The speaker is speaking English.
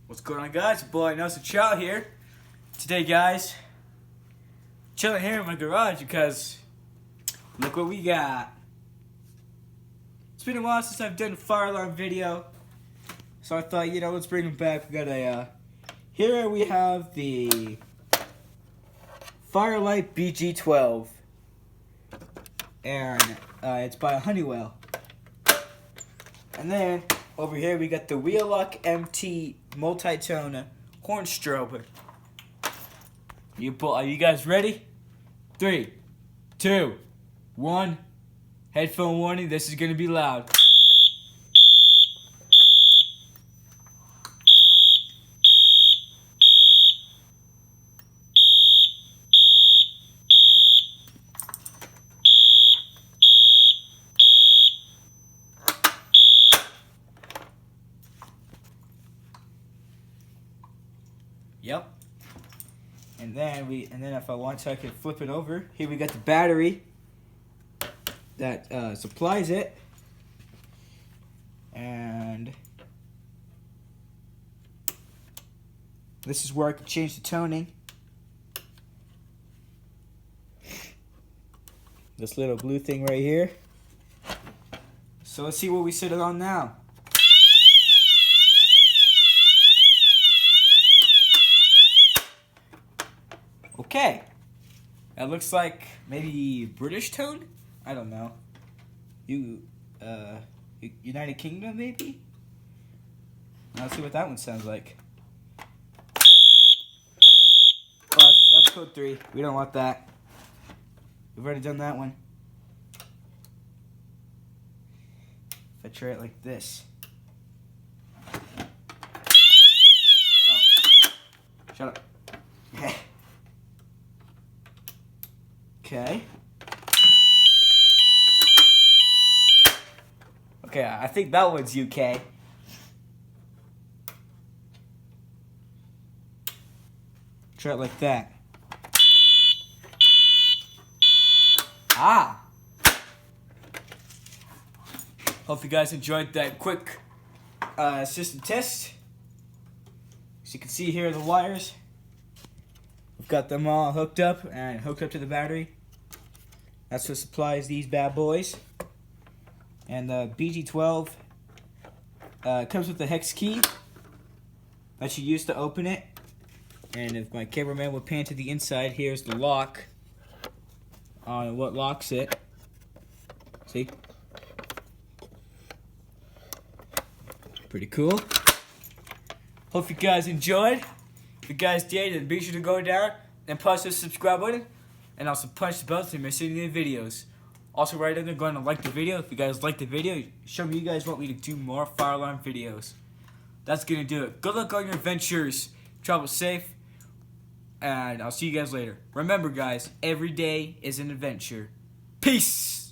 What's going on, guys? Your boy Nelson Chow here. Today, guys, chilling here in my garage because look what we got. It's been a while since I've done a fire alarm video, so I thought, let's bring them back. We got a here we have the Firelight BG12, and it's by Honeywell. And then over here we got the Wheelock MT multi-tone horn strobe. Are you guys ready? 3, 2, 1. Headphone warning, this is gonna be loud. Yep. And then if I want to, I can flip it over. Here we got the battery that supplies it, and this is where I can change the toning. This little blue thing right here. So let's see what we set it on now. Okay, that looks like maybe British tone? I don't know. United Kingdom maybe? Let's see what that one sounds like. Oh, that's code 3. We don't want that. We've already done that one. If I try it like this. Oh. Shut up. Okay. Okay, I think that one's UK. Try it like that. Ah! Hope you guys enjoyed that quick system test. As you can see here are the wires. We've got them all hooked up to the battery. That's what supplies these bad boys. And the BG12 comes with a hex key that you use to open it. And if my cameraman would pan to the inside, here's the lock on what locks it. See? Pretty cool. Hope you guys enjoyed. If you guys did, then be sure to go down and press the subscribe button, and also punch the bell to miss any of the videos. Also, right in there, go ahead and like the video. If you guys like the video, show me you guys want me to do more fire alarm videos. That's gonna do it. Good luck on your adventures. Travel safe, and I'll see you guys later. Remember, guys, every day is an adventure. Peace.